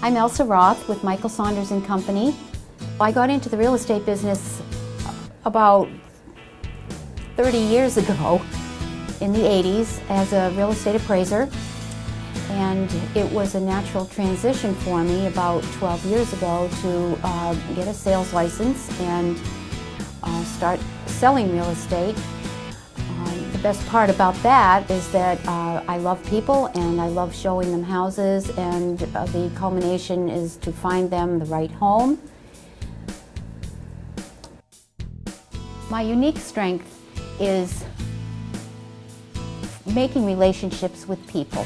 I'm Elsa Roth with Michael Saunders Company. I got into the real estate business about 30 years ago in the 80s as a real estate appraiser, and it was a natural transition for me about 12 years ago to get a sales license and start selling real estate. The best part about that is that I love people and I love showing them houses, and the culmination is to find them the right home. My unique strength is making relationships with people.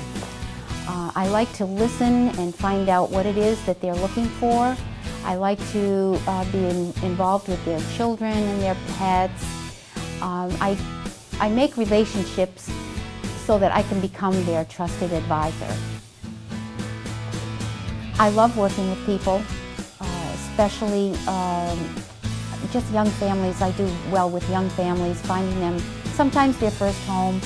I like to listen and find out what it is that they're looking for. I like to be involved with their children and their pets. I make relationships so that I can become their trusted advisor. I love working with people, especially just young families. I do well with young families, finding them sometimes their first home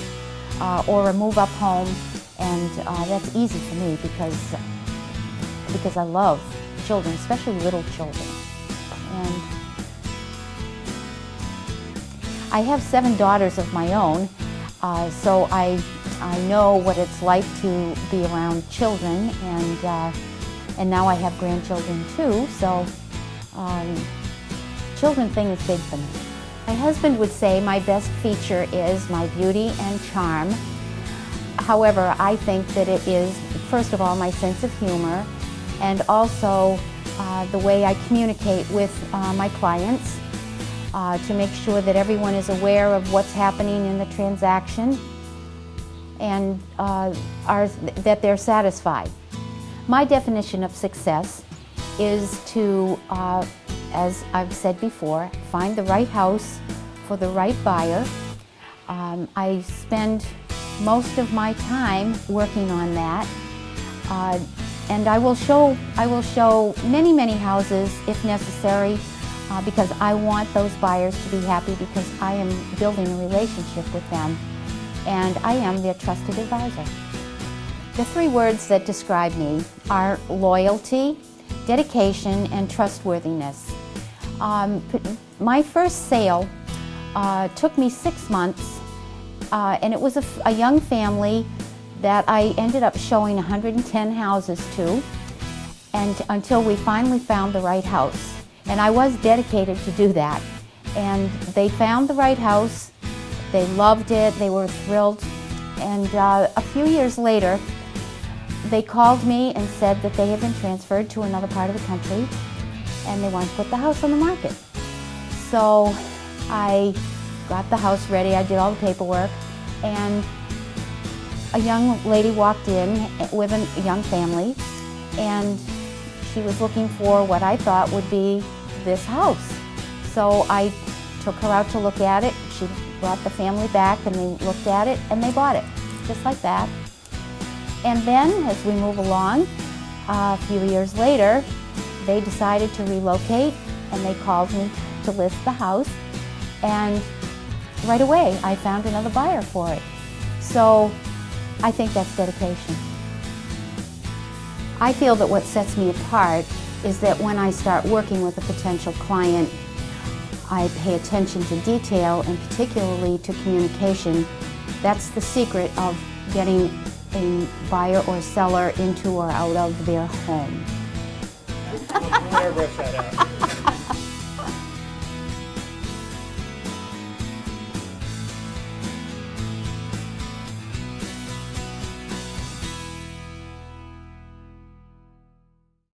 or a move-up home, and that's easy for me because I love children, especially little children. And I have 7 daughters of my own, so I know what it's like to be around children, and now I have grandchildren too, so children thing is big for me. My husband would say my best feature is my beauty and charm. However, I think that it is, first of all, my sense of humor, and also the way I communicate with my clients to make sure that everyone is aware of what's happening in the transaction and that they're satisfied. My definition of success is to, as I've said before, find the right house for the right buyer. I spend most of my time working on that, and I will show many houses if necessary, because I want those buyers to be happy, because I am building a relationship with them and I am their trusted advisor. The 3 words that describe me are loyalty, dedication, and trustworthiness. My first sale took me 6 months, and it was a young family that I ended up showing 110 houses to, and until we finally found the right house. And I was dedicated to do that. And they found the right house, they loved it, they were thrilled, and a few years later they called me and said that they had been transferred to another part of the country and they wanted to put the house on the market. So I got the house ready, I did all the paperwork, and a young lady walked in with a young family, and she was looking for what I thought would be this house. So I took her out to look at it. She brought the family back and they looked at it and they bought it, just like that. And then as we move along, a few years later, they decided to relocate and they called me to list the house, and right away I found another buyer for it. So I think that's dedication. I feel that what sets me apart is that when I start working with a potential client, I pay attention to detail and particularly to communication. That's the secret of getting a buyer or seller into or out of their home. We'll airbrush that out.